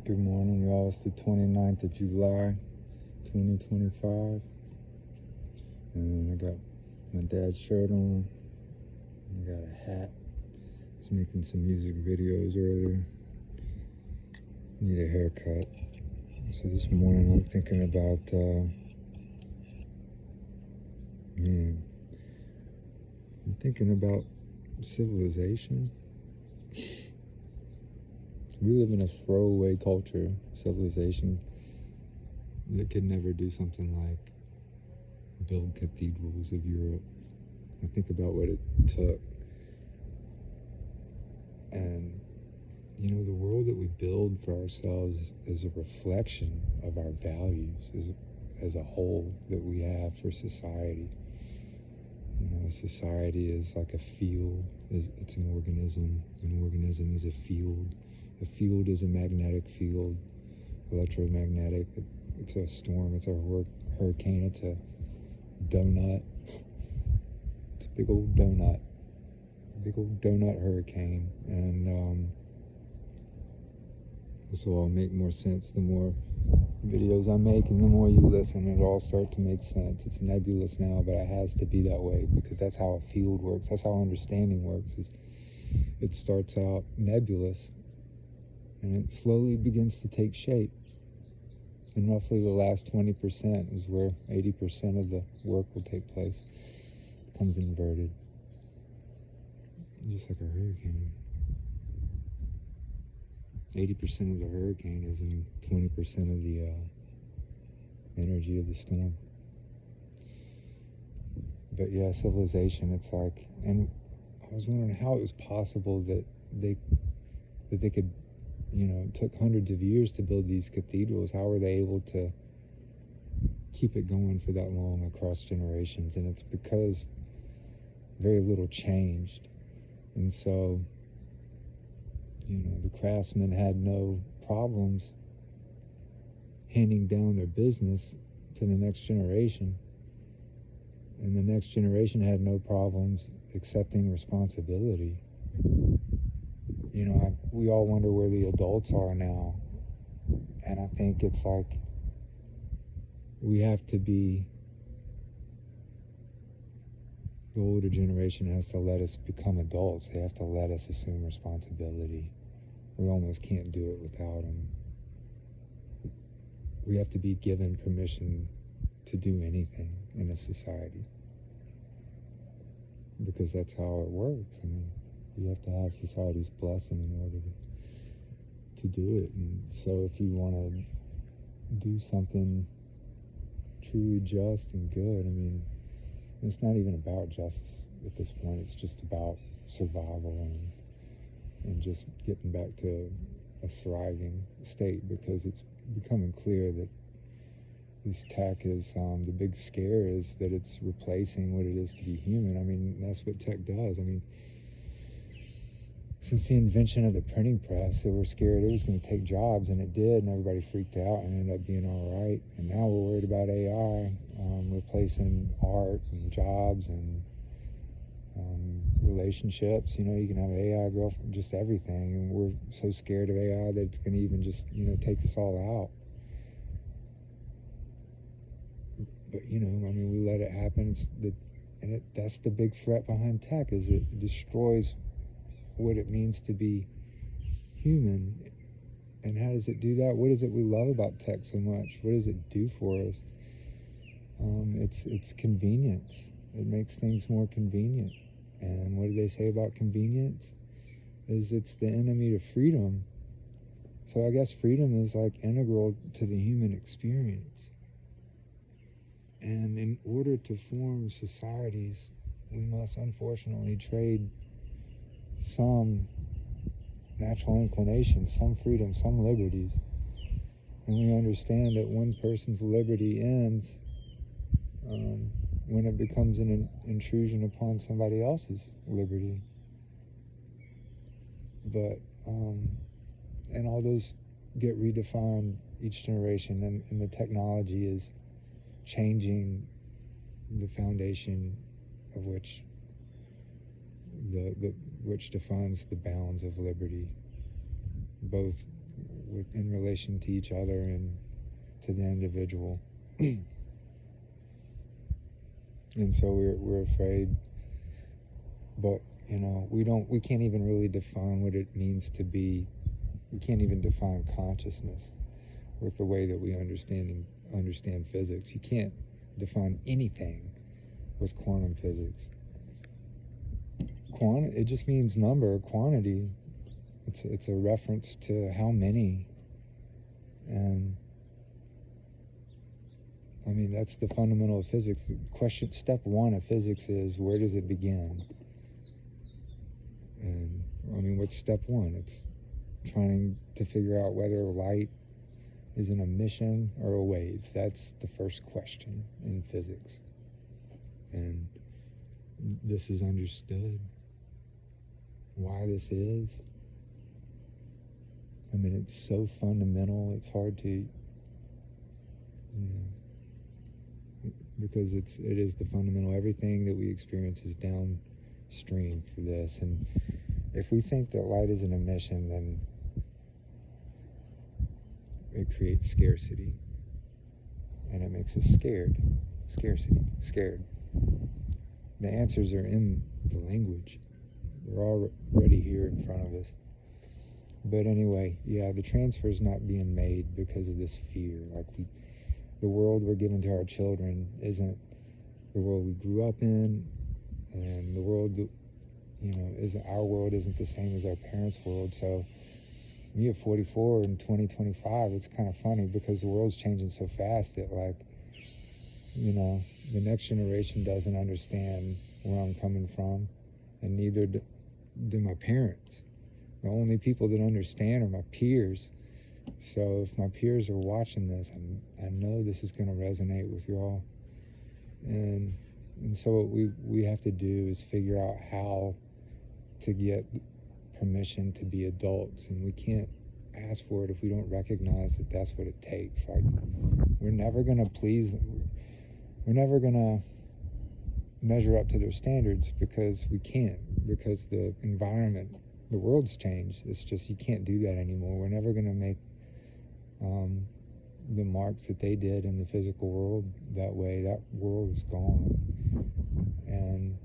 Good morning, y'all. It's the 29th of July, 2025. And I got my dad's shirt on. I got a hat. I was making some music videos earlier. Need a haircut. So this morning I'm thinking about, I'm thinking about civilization. We live in a throwaway culture, civilization, that could never do something like build cathedrals of Europe. I think about what it took. And, the world that we build for ourselves is a reflection of our values as a whole that we have for society. A society is like a field. It's an organism. An organism is a field. A field is a magnetic field, electromagnetic. It's a storm. It's a hurricane. It's a donut. It's a big old donut. Big old donut hurricane. And this will all make more sense the more videos I make and the more you listen. It'll all start to make sense. It's nebulous now, but it has to be that way because that's how a field works. That's how understanding works. It starts out nebulous and it slowly begins to take shape. And roughly the last 20% is where 80% of the work will take place. It becomes inverted. Just like a hurricane. 80% of the hurricane is in 20% of the energy of the storm. But yeah, civilization, it's like, and I was wondering how it was possible that they could, it took hundreds of years to build these cathedrals. How were they able to keep it going for that long across generations? And it's because very little changed. And so, the craftsmen had no problems handing down their business to the next generation. And the next generation had no problems accepting responsibility. We all wonder where the adults are now. And I think it's like we have to be, the older generation has to let us become adults. They have to let us assume responsibility. We almost can't do it without them. We have to be given permission to do anything in a society. Because that's how it works. You have to have society's blessing in order to do it. And so if you want to do something truly just and good, it's not even about justice at this point. It's just about survival and just getting back to a thriving state, because it's becoming clear that this tech is, the big scare is that it's replacing what it is to be human. That's what tech does. Since the invention of the printing press, they were scared it was going to take jobs, and it did, and everybody freaked out and ended up being all right. And now we're worried about AI replacing art and jobs and relationships. You can have an AI girlfriend, just everything. And we're so scared of AI that it's going to even just, take us all out. But, we let it happen. That's the big threat behind tech, is it destroys what it means to be human. And how does it do that? What is it we love about tech so much? What does it do for us? It's convenience. It makes things more convenient. And what do they say about convenience? Is it's the enemy to freedom. So I guess freedom is like integral to the human experience. And in order to form societies, we must unfortunately trade some natural inclinations, some freedom, some liberties. And we understand that one person's liberty ends when it becomes an intrusion upon somebody else's liberty. But, and all those get redefined each generation, and the technology is changing the foundation of which which defines the bounds of liberty, both in relation to each other and to the individual. And so we're afraid, but we can't even really define what it means to be. We can't even define consciousness with the way that we understand physics. You can't define anything with quantum physics. It just means number, quantity. It's a reference to how many. And I mean, that's the fundamental of physics. The question, step one of physics is, where does it begin? And I mean, what's step one? It's trying to figure out whether light is an emission or a wave. That's the first question in physics. And this is understood. Why this is. I mean, it's so fundamental, it's hard to, because it is the fundamental. Everything that we experience is downstream for this. And if we think that light is an emission, then it creates scarcity. And it makes us scared. Scared. The answers are in the language. They're already here in front of us. But anyway, yeah, the transfer is not being made because of this fear. The world we're giving to our children isn't the world we grew up in, and the world, our world isn't the same as our parents' world. So me at 44 in 2025, it's kind of funny because the world's changing so fast that the next generation doesn't understand where I'm coming from, and neither do my parents. The only people that understand are my peers. So if my peers are watching this, I know this is going to resonate with y'all. And so what we have to do is figure out how to get permission to be adults. And we can't ask for it if we don't recognize that that's what it takes. We're never going to please them. We're never going to measure up to their standards because we can't, because the environment, the world's changed. It's just, you can't do that anymore. We're never going to make the marks that they did in the physical world that way. That world is gone. And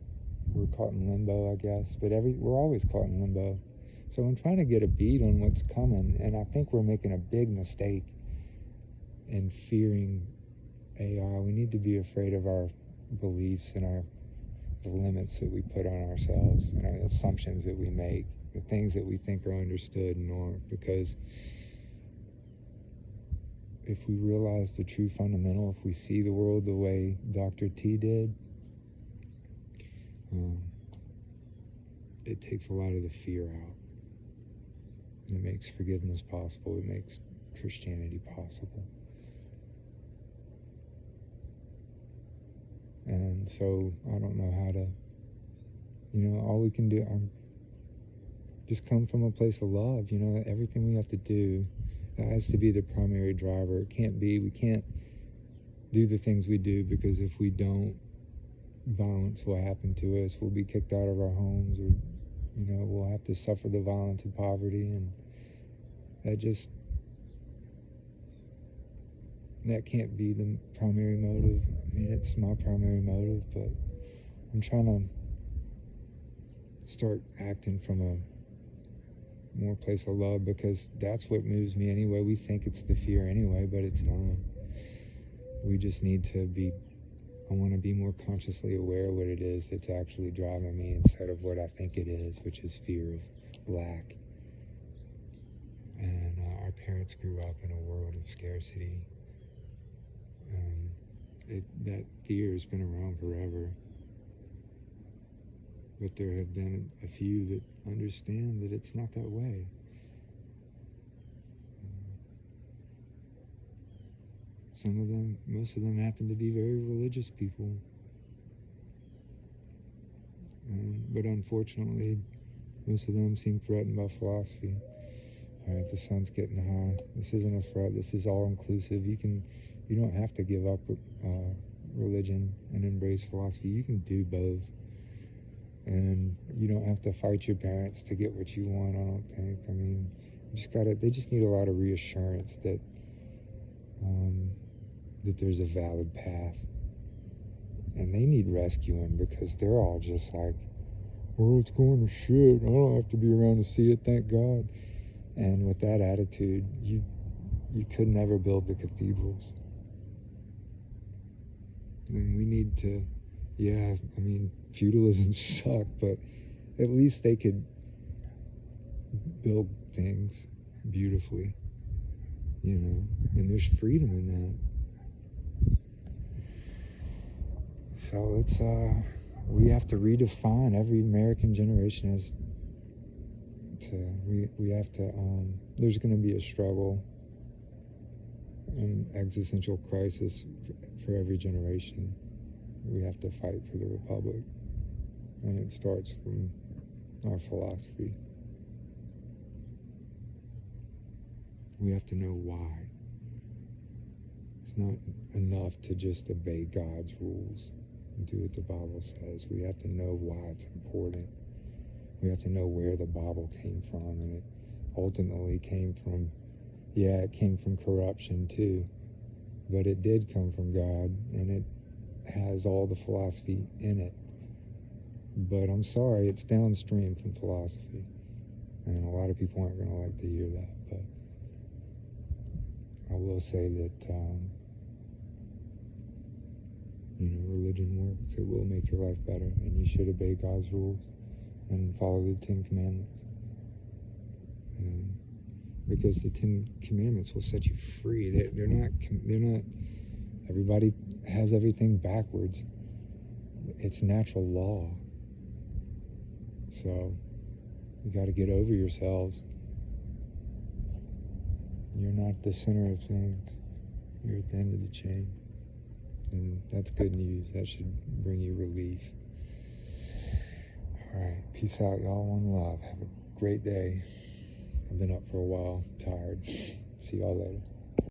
we're caught in limbo, I guess. But we're always caught in limbo. So I'm trying to get a beat on what's coming, and I think we're making a big mistake in fearing AI. We need to be afraid of our beliefs and the limits that we put on ourselves and our assumptions that we make, the things that we think are understood and aren't. Because if we realize the true fundamental, if we see the world the way Dr. T did, it takes a lot of the fear out. It makes forgiveness possible. It makes Christianity possible. And so I don't know how to, all we can do, just come from a place of love. Everything we have to do, that has to be the primary driver. It can't be, we can't do the things we do because if we don't, violence will happen to us. We'll be kicked out of our homes, or, we'll have to suffer the violence of poverty. And that can't be the primary motive. I mean, it's my primary motive, but I'm trying to start acting from a more place of love, because that's what moves me anyway. We think it's the fear anyway, but it's not. We just need to I want to be more consciously aware of what it is that's actually driving me instead of what I think it is, which is fear of lack. And our parents grew up in a world of scarcity. That fear has been around forever. But there have been a few that understand that it's not that way. Most of them happen to be very religious people. But unfortunately, most of them seem threatened by philosophy. All right, the sun's getting high. This isn't a threat. This is all inclusive. You don't have to give up religion and embrace philosophy. You can do both. And you don't have to fight your parents to get what you want, I don't think. I mean, They just need a lot of reassurance that that there's a valid path. And they need rescuing because they're all just like, well, it's going to shit. I don't have to be around to see it, thank God. And with that attitude, you could never build the cathedrals. And we need to, feudalism sucked, but at least they could build things beautifully, and there's freedom in that. So it's, we have to redefine, every American generation has to, we have to, there's going to be a struggle and existential crisis for every generation. We have to fight for the Republic, and it starts from our philosophy. We have to know why. It's not enough to just obey God's rules and do what the Bible says. We have to know why it's important. We have to know where the Bible came from, and it ultimately came from, it came from corruption too, but it did come from God, and it has all the philosophy in it. But I'm sorry, it's downstream from philosophy, and a lot of people aren't going to like to hear that, but I will say that religion works. It will make your life better, and you should obey God's rules and follow the 10 Commandments. And because the 10 Commandments will set you free. They're not. Everybody has everything backwards. It's natural law. So you got to get over yourselves. You're not the center of things. You're at the end of the chain. And that's good news. That should bring you relief. All right. Peace out, y'all. One love. Have a great day. I've been up for a while. Tired. See y'all later.